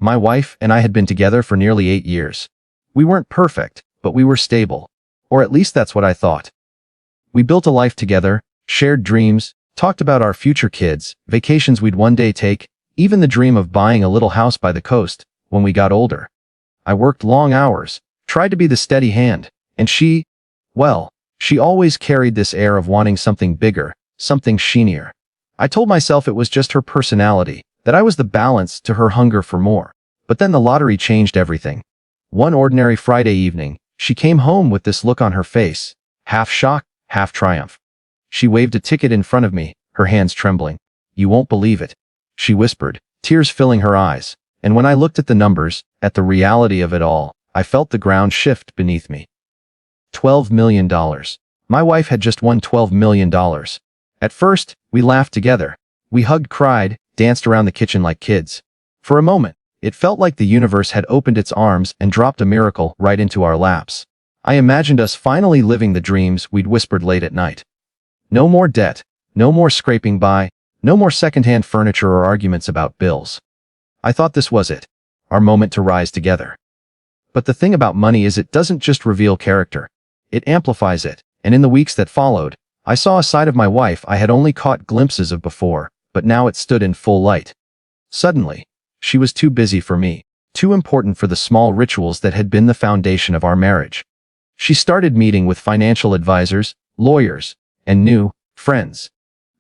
My wife and I had been together for nearly 8 years. We weren't perfect, but we were stable. Or at least that's what I thought. We built a life together, shared dreams, talked about our future kids, vacations we'd one day take, even the dream of buying a little house by the coast when we got older. I worked long hours, tried to be the steady hand, and she always carried this air of wanting something bigger, something sheenier. I told myself it was just her personality, that I was the balance to her hunger for more. But then the lottery changed everything. One ordinary Friday evening, she came home with this look on her face, half shock, half triumph. She waved a ticket in front of me, her hands trembling. "You won't believe it," she whispered, tears filling her eyes. And when I looked at the numbers, at the reality of it all, I felt the ground shift beneath me. $12 million. My wife had just won $12 million. At first, we laughed together. We hugged, cried, danced around the kitchen like kids. For a moment, it felt like the universe had opened its arms and dropped a miracle right into our laps. I imagined us finally living the dreams we'd whispered late at night. No more debt, no more scraping by, no more secondhand furniture or arguments about bills. I thought this was it, our moment to rise together. But the thing about money is it doesn't just reveal character. It amplifies it, and in the weeks that followed, I saw a side of my wife I had only caught glimpses of before, but now it stood in full light. Suddenly, she was too busy for me, too important for the small rituals that had been the foundation of our marriage. She started meeting with financial advisors, lawyers, and new friends,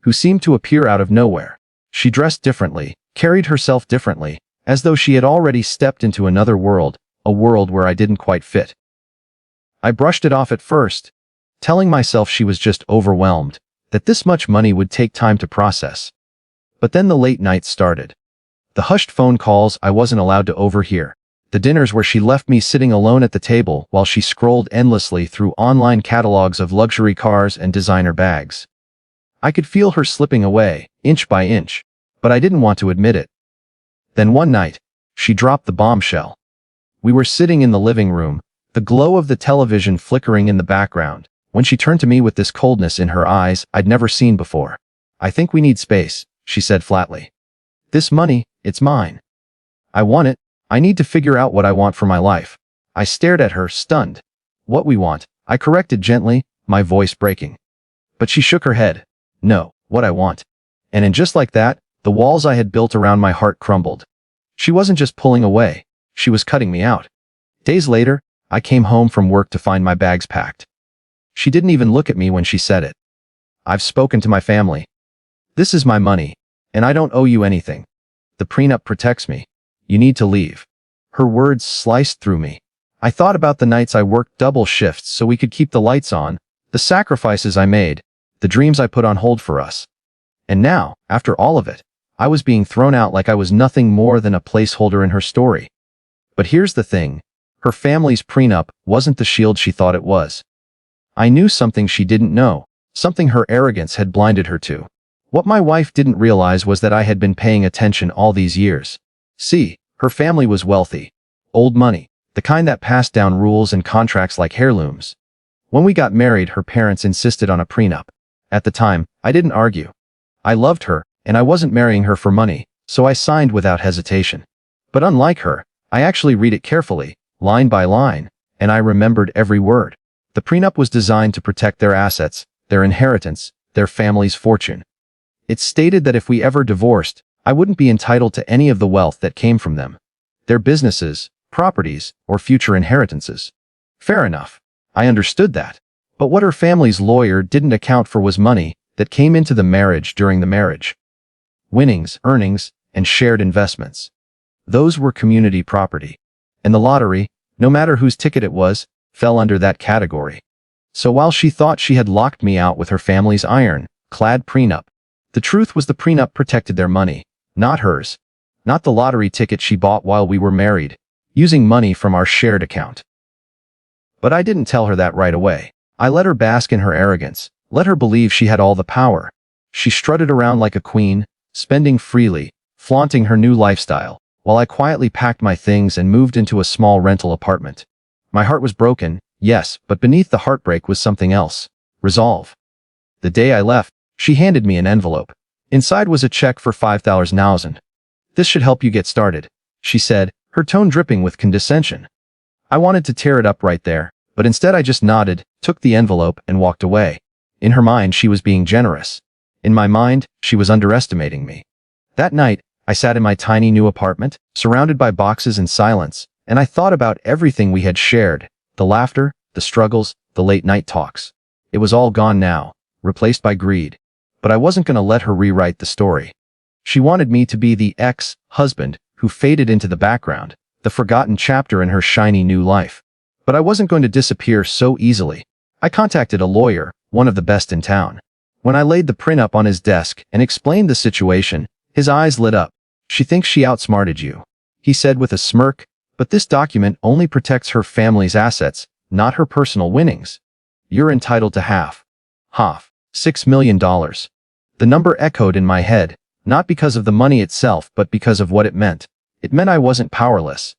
who seemed to appear out of nowhere. She dressed differently, carried herself differently, as though she had already stepped into another world, a world where I didn't quite fit. I brushed it off at first, telling myself she was just overwhelmed, that this much money would take time to process. But then the late nights started. The hushed phone calls I wasn't allowed to overhear. The dinners where she left me sitting alone at the table while she scrolled endlessly through online catalogs of luxury cars and designer bags. I could feel her slipping away, inch by inch, but I didn't want to admit it. Then one night, she dropped the bombshell. We were sitting in the living room, the glow of the television flickering in the background, when she turned to me with this coldness in her eyes I'd never seen before. "I think we need space," she said flatly. "This money, it's mine. I want it. I need to figure out what I want for my life." I stared at her, stunned. "What we want," I corrected gently, my voice breaking. But she shook her head. "No, what I want." And just like that, the walls I had built around my heart crumbled. She wasn't just pulling away, she was cutting me out. Days later, I came home from work to find my bags packed. She didn't even look at me when she said it. "I've spoken to my family. This is my money, and I don't owe you anything. The prenup protects me. You need to leave." Her words sliced through me. I thought about the nights I worked double shifts so we could keep the lights on, the sacrifices I made, the dreams I put on hold for us. And now, after all of it, I was being thrown out like I was nothing more than a placeholder in her story. But here's the thing. Her family's prenup wasn't the shield she thought it was. I knew something she didn't know, something her arrogance had blinded her to. What my wife didn't realize was that I had been paying attention all these years. See, her family was wealthy. Old money, the kind that passed down rules and contracts like heirlooms. When we got married, her parents insisted on a prenup. At the time, I didn't argue. I loved her, and I wasn't marrying her for money, so I signed without hesitation. But unlike her, I actually read it carefully, line by line, and I remembered every word. The prenup was designed to protect their assets, their inheritance, their family's fortune. It stated that if we ever divorced, I wouldn't be entitled to any of the wealth that came from them, their businesses, properties, or future inheritances. Fair enough. I understood that. But what her family's lawyer didn't account for was money that came into the marriage during the marriage. Winnings, earnings, and shared investments. Those were community property. And the lottery, no matter whose ticket it was, fell under that category. So while she thought she had locked me out with her family's iron-clad prenup, the truth was the prenup protected their money, not hers. Not the lottery ticket she bought while we were married, using money from our shared account. But I didn't tell her that right away. I let her bask in her arrogance, let her believe she had all the power. She strutted around like a queen, spending freely, flaunting her new lifestyle, while I quietly packed my things and moved into a small rental apartment. My heart was broken, yes, but beneath the heartbreak was something else. Resolve. The day I left, she handed me an envelope. Inside was a check for $5,000. "This should help you get started," she said, her tone dripping with condescension. I wanted to tear it up right there, but instead I just nodded, took the envelope, and walked away. In her mind, she was being generous. In my mind, she was underestimating me. That night, I sat in my tiny new apartment, surrounded by boxes and silence, and I thought about everything we had shared, the laughter, the struggles, the late-night talks. It was all gone now, replaced by greed. But I wasn't going to let her rewrite the story. She wanted me to be the ex-husband who faded into the background, the forgotten chapter in her shiny new life. But I wasn't going to disappear so easily. I contacted a lawyer, one of the best in town. When I laid the prenup on his desk and explained the situation, his eyes lit up. "She thinks she outsmarted you," he said with a smirk, "but this document only protects her family's assets, not her personal winnings. You're entitled to half. $6 million. The number echoed in my head, not because of the money itself but because of what it meant. It meant I wasn't powerless.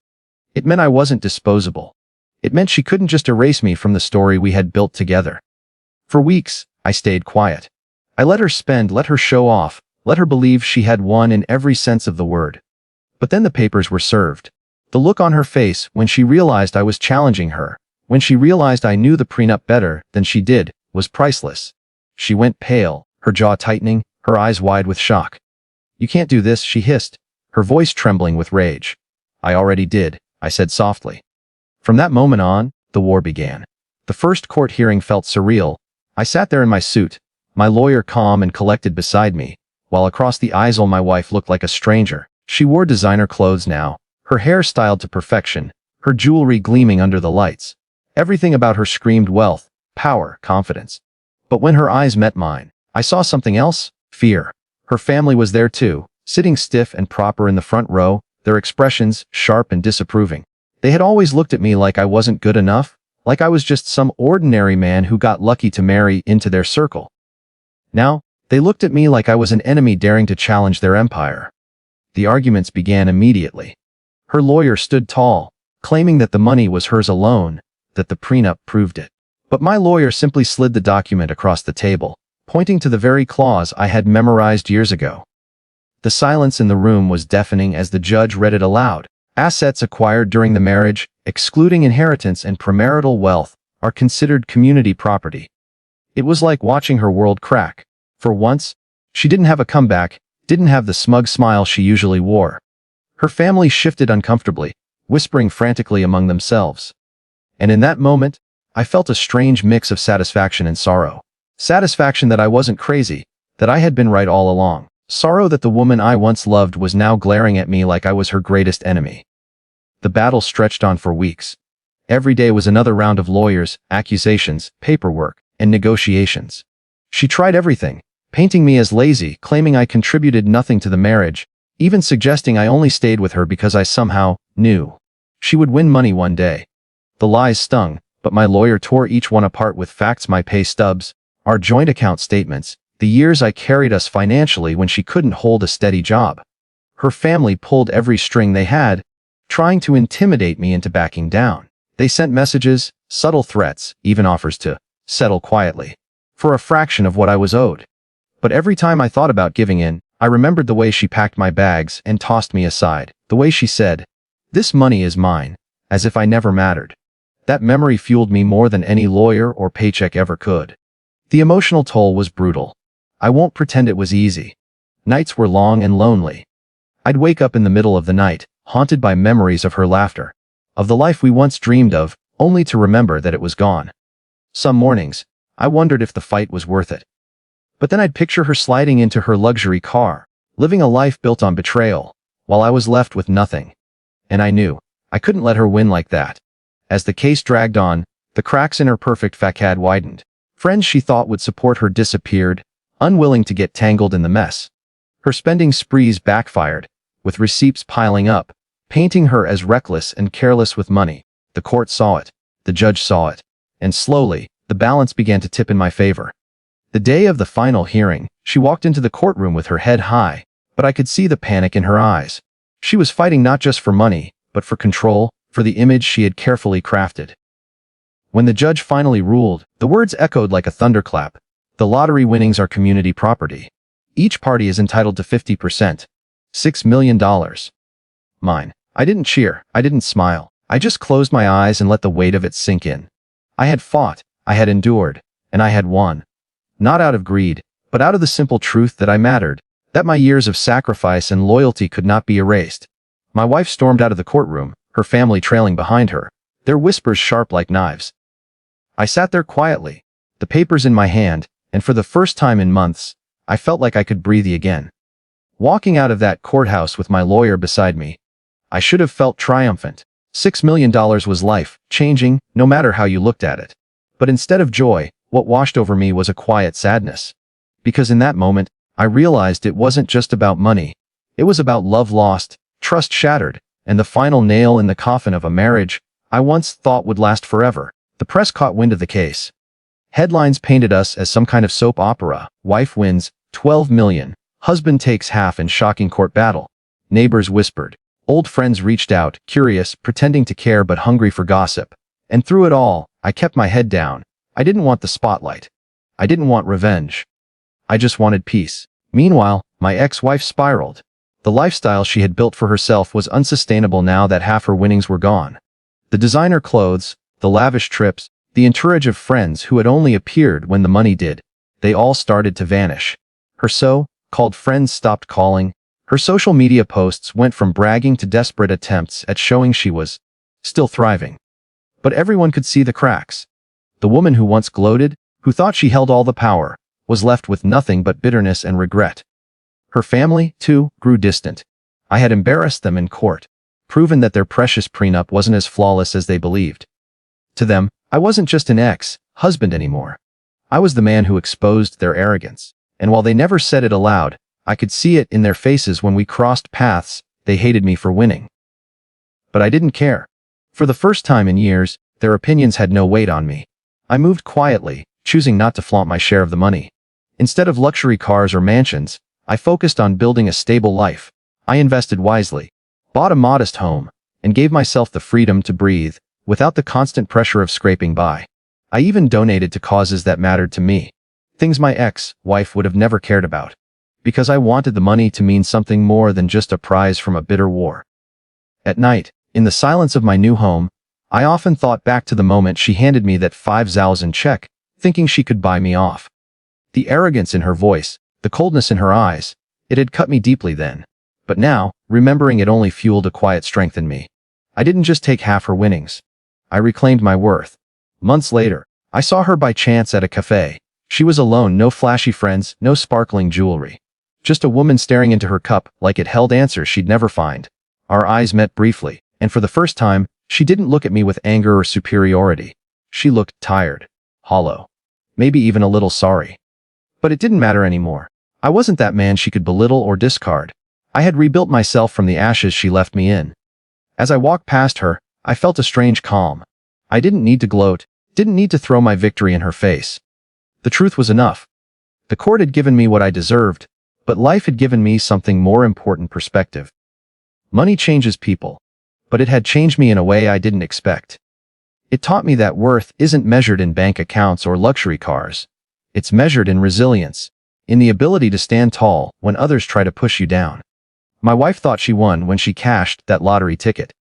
It meant I wasn't disposable. It meant she couldn't just erase me from the story we had built together. For weeks, I stayed quiet. I let her spend, let her show off, let her believe she had won in every sense of the word. But then the papers were served. The look on her face when she realized I was challenging her, when she realized I knew the prenup better than she did, was priceless. She went pale, her jaw tightening, her eyes wide with shock. "You can't do this," she hissed, her voice trembling with rage. "I already did," I said softly. From that moment on, the war began. The first court hearing felt surreal. I sat there in my suit, my lawyer calm and collected beside me, while across the aisle my wife looked like a stranger. She wore designer clothes now, her hair styled to perfection, her jewelry gleaming under the lights. Everything about her screamed wealth, power, confidence. But when her eyes met mine, I saw something else: fear. Her family was there too, sitting stiff and proper in the front row, their expressions sharp and disapproving. They had always looked at me like I wasn't good enough, like I was just some ordinary man who got lucky to marry into their circle. Now, they looked at me like I was an enemy daring to challenge their empire. The arguments began immediately. Her lawyer stood tall, claiming that the money was hers alone, that the prenup proved it. But my lawyer simply slid the document across the table, pointing to the very clause I had memorized years ago. The silence in the room was deafening as the judge read it aloud. "Assets acquired during the marriage, excluding inheritance and premarital wealth, are considered community property." It was like watching her world crack. For once, she didn't have a comeback, didn't have the smug smile she usually wore. Her family shifted uncomfortably, whispering frantically among themselves. And in that moment, I felt a strange mix of satisfaction and sorrow. Satisfaction that I wasn't crazy, that I had been right all along. Sorrow that the woman I once loved was now glaring at me like I was her greatest enemy. The battle stretched on for weeks. Every day was another round of lawyers, accusations, paperwork, and negotiations. She tried everything, painting me as lazy, claiming I contributed nothing to the marriage, even suggesting I only stayed with her because I somehow knew she would win money one day. The lies stung, but my lawyer tore each one apart with facts: my pay stubs, our joint account statements, the years I carried us financially when she couldn't hold a steady job. Her family pulled every string they had, trying to intimidate me into backing down. They sent messages, subtle threats, even offers to settle quietly for a fraction of what I was owed. But every time I thought about giving in, I remembered the way she packed my bags and tossed me aside, the way she said, "This money is mine," as if I never mattered. That memory fueled me more than any lawyer or paycheck ever could. The emotional toll was brutal. I won't pretend it was easy. Nights were long and lonely. I'd wake up in the middle of the night, haunted by memories of her laughter, of the life we once dreamed of, only to remember that it was gone. Some mornings, I wondered if the fight was worth it. But then I'd picture her sliding into her luxury car, living a life built on betrayal, while I was left with nothing. And I knew I couldn't let her win like that. As the case dragged on, the cracks in her perfect facade widened. Friends she thought would support her disappeared, unwilling to get tangled in the mess. Her spending sprees backfired, with receipts piling up, painting her as reckless and careless with money. The court saw it, the judge saw it, and slowly, the balance began to tip in my favor. The day of the final hearing, she walked into the courtroom with her head high, but I could see the panic in her eyes. She was fighting not just for money, but for control, for the image she had carefully crafted. When the judge finally ruled, the words echoed like a thunderclap. "The lottery winnings are community property. Each party is entitled to 50%. $6 million. Mine." I didn't cheer, I didn't smile. I just closed my eyes and let the weight of it sink in. I had fought, I had endured, and I had won. Not out of greed, but out of the simple truth that I mattered, that my years of sacrifice and loyalty could not be erased. My wife stormed out of the courtroom, her family trailing behind her, their whispers sharp like knives. I sat there quietly, the papers in my hand, and for the first time in months, I felt like I could breathe again. Walking out of that courthouse with my lawyer beside me, I should have felt triumphant. $6 million was life-changing, no matter how you looked at it. But instead of joy, what washed over me was a quiet sadness. Because in that moment, I realized it wasn't just about money. It was about love lost, trust shattered, and the final nail in the coffin of a marriage I once thought would last forever. The press caught wind of the case. Headlines painted us as some kind of soap opera. Wife wins, 12 million. Husband takes half in shocking court battle. Neighbors whispered. Old friends reached out, curious, pretending to care but hungry for gossip. And through it all, I kept my head down. I didn't want the spotlight. I didn't want revenge. I just wanted peace. Meanwhile, my ex-wife spiraled. The lifestyle she had built for herself was unsustainable now that half her winnings were gone. The designer clothes, the lavish trips, the entourage of friends who had only appeared when the money did, they all started to vanish. Her so-called friends stopped calling. Her social media posts went from bragging to desperate attempts at showing she was still thriving. But everyone could see the cracks. The woman who once gloated, who thought she held all the power, was left with nothing but bitterness and regret. Her family, too, grew distant. I had embarrassed them in court, proven that their precious prenup wasn't as flawless as they believed. To them, I wasn't just an ex-husband anymore. I was the man who exposed their arrogance. And while they never said it aloud, I could see it in their faces when we crossed paths. They hated me for winning. But I didn't care. For the first time in years, their opinions had no weight on me. I moved quietly, choosing not to flaunt my share of the money. Instead of luxury cars or mansions, I focused on building a stable life. I invested wisely, bought a modest home, and gave myself the freedom to breathe, without the constant pressure of scraping by. I even donated to causes that mattered to me. Things my ex-wife would have never cared about. Because I wanted the money to mean something more than just a prize from a bitter war. At night, in the silence of my new home, I often thought back to the moment she handed me that 5,000 check, thinking she could buy me off. The arrogance in her voice, the coldness in her eyes, it had cut me deeply then. But now, remembering it only fueled a quiet strength in me. I didn't just take half her winnings. I reclaimed my worth. Months later, I saw her by chance at a cafe. She was alone, no flashy friends, no sparkling jewelry. Just a woman staring into her cup like it held answers she'd never find. Our eyes met briefly, and for the first time, she didn't look at me with anger or superiority. She looked tired, hollow, maybe even a little sorry. But it didn't matter anymore. I wasn't that man she could belittle or discard. I had rebuilt myself from the ashes she left me in. As I walked past her, I felt a strange calm. I didn't need to gloat, didn't need to throw my victory in her face. The truth was enough. The court had given me what I deserved, but life had given me something more important: perspective. Money changes people, but it had changed me in a way I didn't expect. It taught me that worth isn't measured in bank accounts or luxury cars. It's measured in resilience, in the ability to stand tall when others try to push you down. My wife thought she won when she cashed that lottery ticket.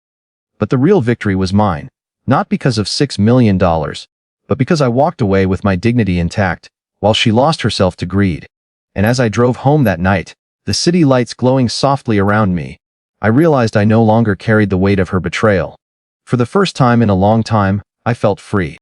But the real victory was mine, not because of $6 million, but because I walked away with my dignity intact, while she lost herself to greed. And as I drove home that night, the city lights glowing softly around me, I realized I no longer carried the weight of her betrayal. For the first time in a long time, I felt free.